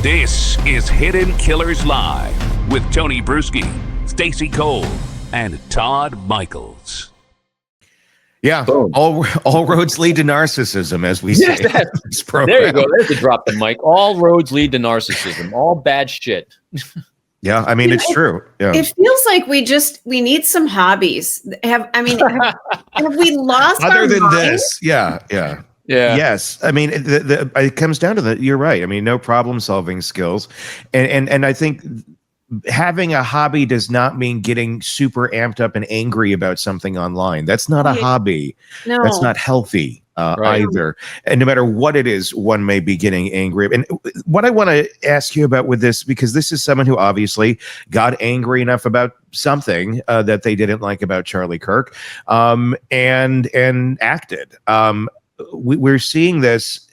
This is Hidden Killers Live with Tony Bruschi, Stacey Cole, and Todd Michaels. Yeah, all roads lead to narcissism, as we say. In this program. There you go. There's the drop the mic. All roads lead to narcissism. All bad shit. Yeah, I mean, it's true. Yeah. It feels like we need some hobbies. Have we lost other than mind? this? Yeah. Yes, I mean, it comes down to that. You're right. I mean, no problem solving skills, and I think having a hobby does not mean getting super amped up and angry about something online. That's not a hobby. No. That's not healthy either. And no matter what it is, one may be getting angry. And what I want to ask you about with this, because this is someone who obviously got angry enough about something that they didn't like about Charlie Kirk, and acted. We're seeing this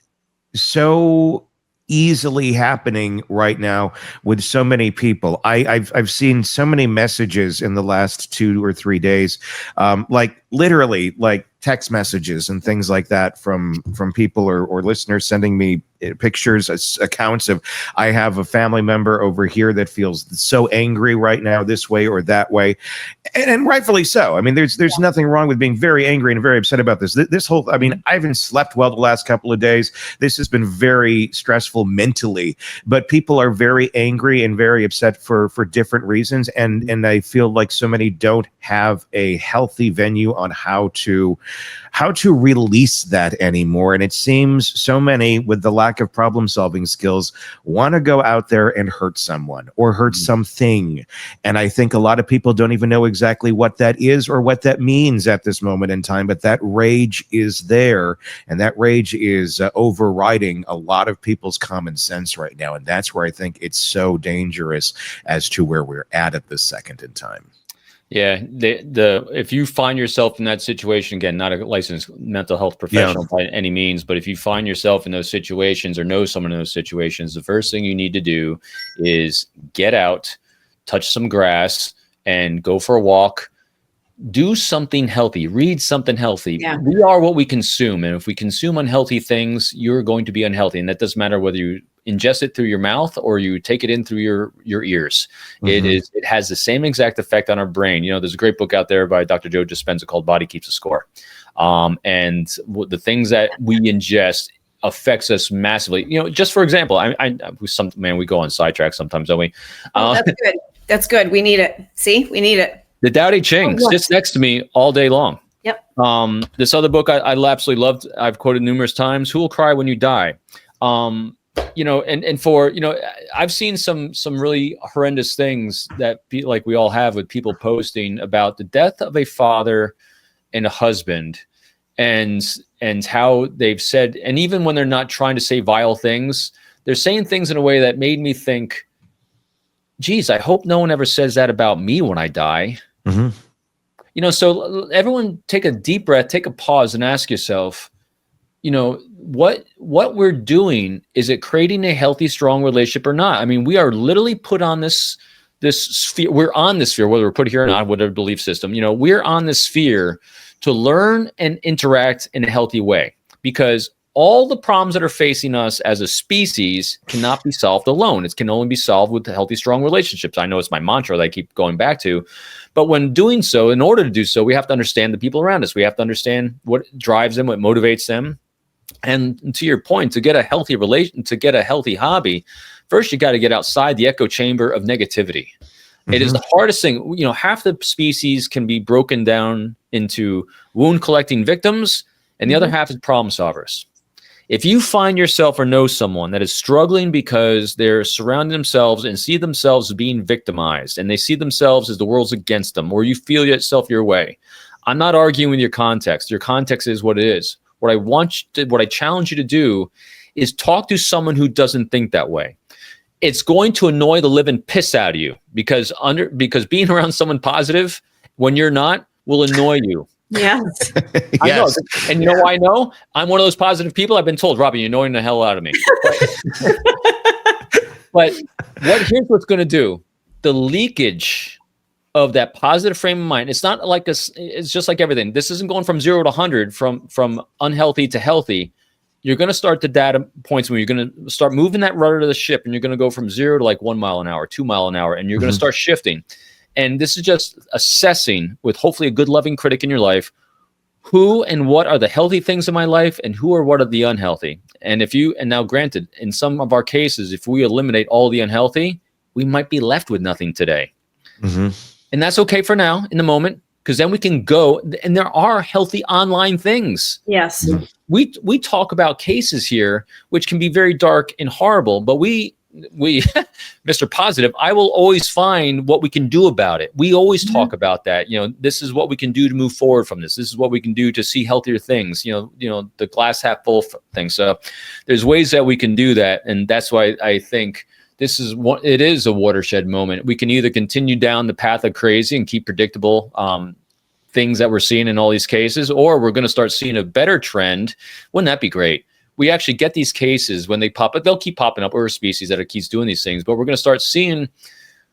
so easily happening right now with so many people. I've seen so many messages in the last 2 or 3 days, like literally like text messages and things like that from people or listeners sending me pictures, accounts of, I have a family member over here that feels so angry right now this way or that way, and rightfully so. I mean, there's nothing wrong with being very angry and very upset about this. This whole, I mean, I haven't slept well the last couple of days. This has been very stressful mentally, but people are very angry and very upset for different reasons, and I feel like so many don't have a healthy venue on how to release that anymore. And it seems so many, with the lack of problem solving skills, want to go out there and hurt someone or hurt something. And I think a lot of people don't even know exactly what that is or what that means at this moment in time, but that rage is there, and that rage is overriding a lot of people's common sense right now. And that's where I think it's so dangerous as to where we're at this second in time. Yeah, if you find yourself in that situation, again, not a licensed mental health professional by any means, but if you find yourself in those situations or know someone in those situations, the first thing you need to do is get out, touch some grass, and go for a walk. Do something healthy. Read something healthy. Yeah. We are what we consume, and if we consume unhealthy things, you're going to be unhealthy, and that doesn't matter whether you ingest it through your mouth or you take it in through your ears. Mm-hmm. It has the same exact effect on our brain. You know, there's a great book out there by Dr. Joe Dispenza called Body Keeps a Score. And the things that we ingest affects us massively. You know, just for example, we go on sidetrack sometimes, don't we? That's good. That's good. We need it. See, we need it. The Tao Te Ching sits next to me all day long. Yep. This other book I absolutely loved, I've quoted numerous times, Who Will Cry When You Die? You know, and for, you know, I've seen some really horrendous things that like we all have, with people posting about the death of a father and a husband, and how they've said, and even when they're not trying to say vile things, they're saying things in a way that made me think, geez, I hope no one ever says that about me when I die. Mm-hmm. You know, so everyone take a deep breath, take a pause, and ask yourself, you know, what we're doing, is it creating a healthy, strong relationship or not? I mean, we are literally put on this sphere. We're on this sphere, whether we're put here or not, whatever belief system, you know, we're on this sphere to learn and interact in a healthy way, because all the problems that are facing us as a species cannot be solved alone. It can only be solved with healthy, strong relationships. I know it's my mantra that I keep going back to, but when doing so, in order to do so, we have to understand the people around us. We have to understand what drives them, what motivates them. And to your point, to get a healthy to get a healthy hobby, first you got to get outside the echo chamber of negativity. Mm-hmm. It is the hardest thing. You know, half the species can be broken down into wound collecting victims, and the other half is problem solvers. If you find yourself or know someone that is struggling because they're surrounding themselves and see themselves as being victimized, and they see themselves as the world's against them, or you feel yourself your way, I'm not arguing with your context. Your context is what it is. What I challenge you to do is talk to someone who doesn't think that way. It's going to annoy the living piss out of you, because being around someone positive when you're not will annoy you. Yes. I know. And you know why I know? I'm one of those positive people. I've been told, Robbie, you're annoying the hell out of me. But here's what's going to do. The leakage of that positive frame of mind, it's not like it's just like everything. This isn't going from 0 to 100, from unhealthy to healthy. you're going to start the data points when you're going to start moving that rudder of the ship, and you're going to go from 0 to like 1 mile an hour, 2 mile an hour, and you're going to start shifting. And this is just assessing with hopefully a good loving critic in your life, who and what are the healthy things in my life and who are what are the unhealthy. And now granted, in some of our cases, if we eliminate all the unhealthy, we might be left with nothing today. And that's okay for now in the moment, because then we can go, and there are healthy online things. Yes. We talk about cases here, which can be very dark and horrible, but we Mr. Positive, I will always find what we can do about it. We always talk about that. This is what we can do to move forward from this. This is what we can do to see healthier things, the glass half full thing. So there's ways that we can do that. And that's why I think it is a watershed moment. We can either continue down the path of crazy and keep predictable things that we're seeing in all these cases, or we're going to start seeing a better trend. Wouldn't that be great? We actually get these cases when they pop up. They'll keep popping up. We're a species that keeps doing these things, but we're going to start seeing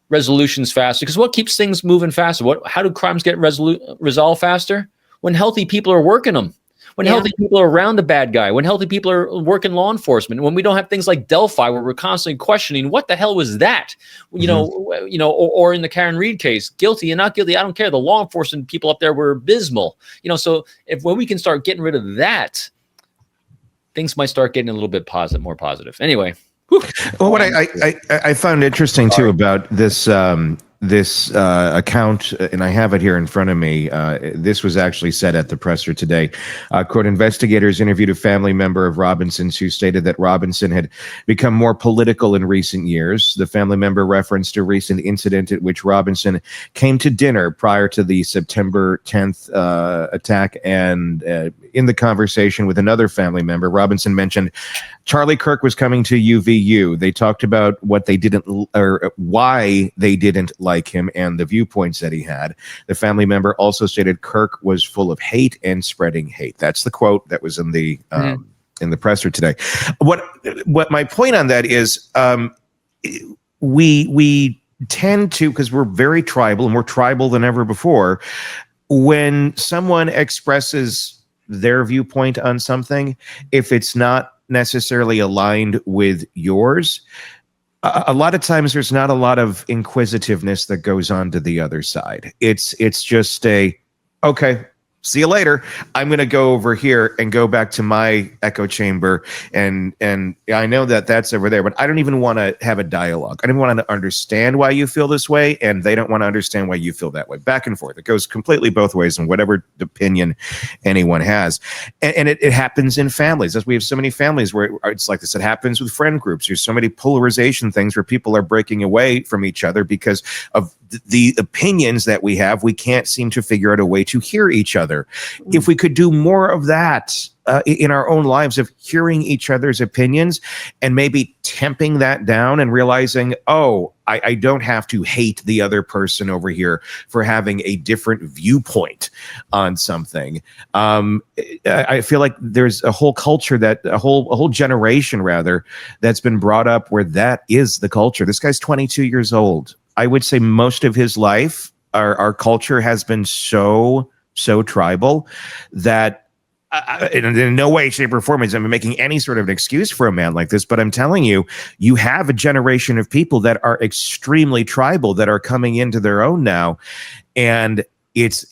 resolutions faster. Because what keeps things moving faster? How do crimes get resolved faster? When healthy people are working them. When healthy people are around the bad guy. When healthy people are working law enforcement. When we don't have things like Delphi, where we're constantly questioning what the hell was that? Or in the Karen Reed case, guilty and not guilty, I don't care. The law enforcement people up there were abysmal. So when we can start getting rid of that, things might start getting a little bit more positive. Anyway. Well, what I found interesting too about this account, and I have it here in front of me. This was actually said at the presser today. Quote, investigators interviewed a family member of Robinson's who stated that Robinson had become more political in recent years. The family member referenced a recent incident at which Robinson came to dinner prior to the September 10th attack. And in the conversation with another family member, Robinson mentioned Charlie Kirk was coming to UVU. They talked about what they didn't, or why they didn't like him and the viewpoints that he had. The family member also stated Kirk was full of hate and spreading hate. That's the quote that was in the presser today. What my point on that is, we tend to, because we're very tribal and more tribal than ever before, when someone expresses their viewpoint on something, if it's not necessarily aligned with yours, a lot of times there's not a lot of inquisitiveness that goes on to the other side. It's just okay, see you later. I'm going to go over here and go back to my echo chamber. And I know that that's over there, but I don't even want to have a dialogue. I don't want to understand why you feel this way, and they don't want to understand why you feel that way. Back and forth. It goes completely both ways in whatever opinion anyone has. And it happens in families. As we have so many families where it's like this. It happens with friend groups. There's so many polarization things where people are breaking away from each other because of the opinions that we have. We can't seem to figure out a way to hear each other. If we could do more of that in our own lives, of hearing each other's opinions and maybe temping that down and realizing, I don't have to hate the other person over here for having a different viewpoint on something. I feel like there's a whole culture a whole generation rather, that's been brought up where that is the culture. This guy's 22 years old. I would say most of his life, our culture has been so tribal that in no way, shape, or form is I'm making any sort of an excuse for a man like this, but I'm telling you, you have a generation of people that are extremely tribal that are coming into their own now, and it's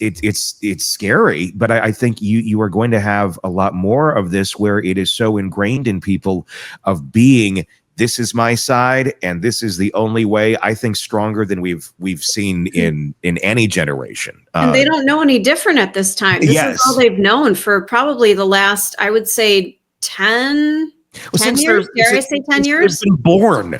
scary. But I think you are going to have a lot more of this where it is so ingrained in people of being, this is my side, and this is the only way. I think stronger than we've seen in any generation. And they don't know any different at this time. This is all they've known for probably the last, I would say, 10 years. Dare I say 10 years? They've been born,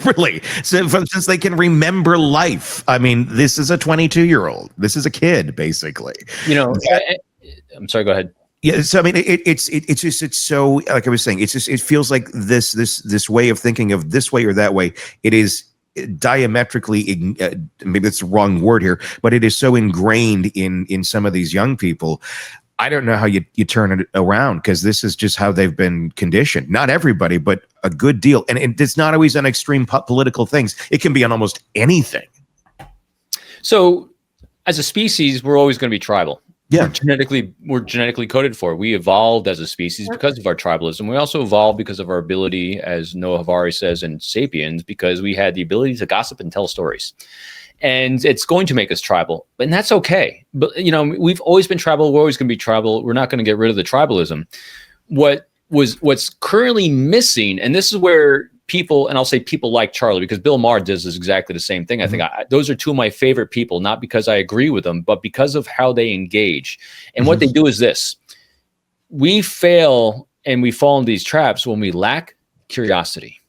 really. Since they can remember life. I mean, this is a 22-year-old. This is a kid, basically. I'm sorry. Go ahead. Yeah, so I mean, it's so, like I was saying, it feels like this way of thinking of this way or that way. It is diametrically, maybe that's the wrong word here, but it is so ingrained in some of these young people. I don't know how you turn it around, because this is just how they've been conditioned. Not everybody, but a good deal, and it's not always on extreme political things. It can be on almost anything. So, as a species, we're always going to be tribal. Yeah. We're genetically coded for. We evolved as a species because of our tribalism. We also evolved because of our ability, as Noah Harari says in Sapiens, because we had the ability to gossip and tell stories. And it's going to make us tribal, and that's okay. But, we've always been tribal. We're always going to be tribal. We're not going to get rid of the tribalism. What's currently missing, and this is where people, and I'll say people like Charlie, because Bill Maher does this exactly the same thing. I think those are two of my favorite people, not because I agree with them, but because of how they engage. And what they do is this: we fail and we fall into these traps when we lack curiosity.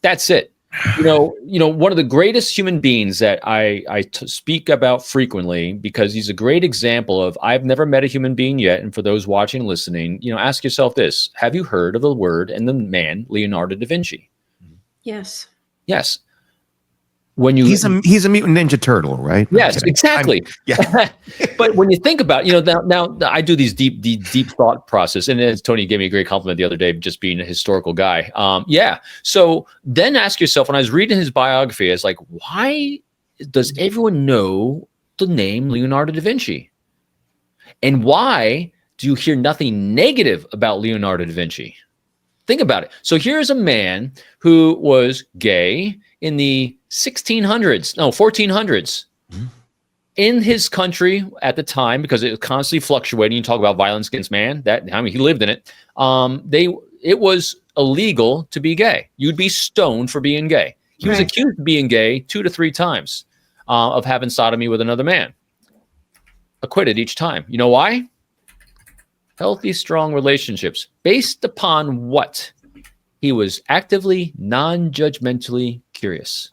That's it. One of the greatest human beings that I speak about frequently, because he's a great example of, I've never met a human being yet. And for those watching and listening, ask yourself this: have you heard of the word and the man, Leonardo da Vinci? Yes. Yes. He's a mutant ninja turtle, right? Yes, exactly. But when you think about, now I do these deep thought process, and as Tony gave me a great compliment the other day, just being a historical guy. So then ask yourself, when I was reading his biography, I was like, why does everyone know the name Leonardo da Vinci? And why do you hear nothing negative about Leonardo da Vinci? Think about it. So here's a man who was gay in the 1400s in his country at the time, because it was constantly fluctuating. You talk about violence against man, he lived in it. It was illegal to be gay. You'd be stoned for being gay. He was accused of being gay 2 to 3 times, of having sodomy with another man. Acquitted each time. You know why? Healthy, strong relationships. Based upon what? He was actively, non-judgmentally curious.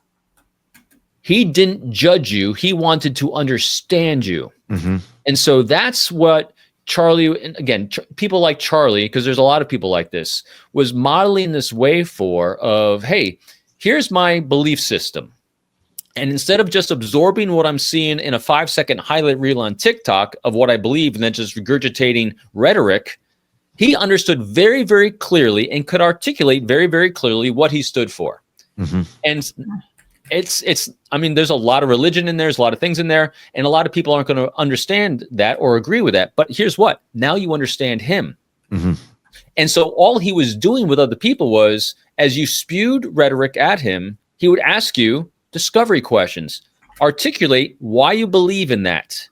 He didn't judge you. He wanted to understand you. And so that's what Charlie, and again, people like Charlie, because there's a lot of people like this, was modeling this way of, hey, here's my belief system. And instead of just absorbing what I'm seeing in a 5-second highlight reel on TikTok of what I believe and then just regurgitating rhetoric, he understood very, very clearly and could articulate very, very clearly what he stood for. And there's a lot of religion in there, there's a lot of things in there, and a lot of people aren't going to understand that or agree with that. But here's what: now you understand him. And so all he was doing with other people was, as you spewed rhetoric at him, he would ask you discovery questions, articulate why you believe in that.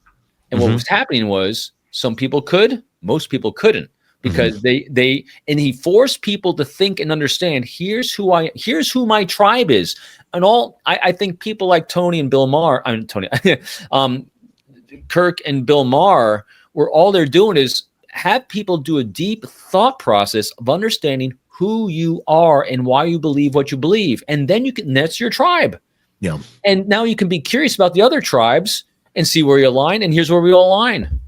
And what was happening was, some people could, most people couldn't, because he forced people to think and understand, here's who my tribe is. And I think people like Tony and Bill Maher, Kirk and Bill Maher, where all they're doing is have people do a deep thought process of understanding who you are and why you believe what you believe. And then that's your tribe. Yeah. And now you can be curious about the other tribes and see where you align. And here's where we all align.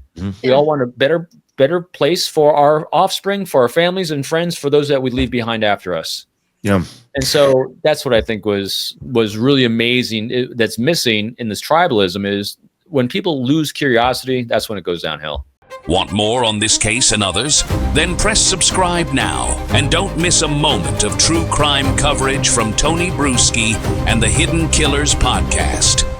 We all want a better place for our offspring, for our families and friends, for those that we leave behind after us. Yeah. And so that's what I think was really amazing. That's missing in this tribalism is when people lose curiosity, that's when it goes downhill. Want more on this case and others? Then press subscribe now and don't miss a moment of true crime coverage from Tony Bruschi and the Hidden Killers podcast.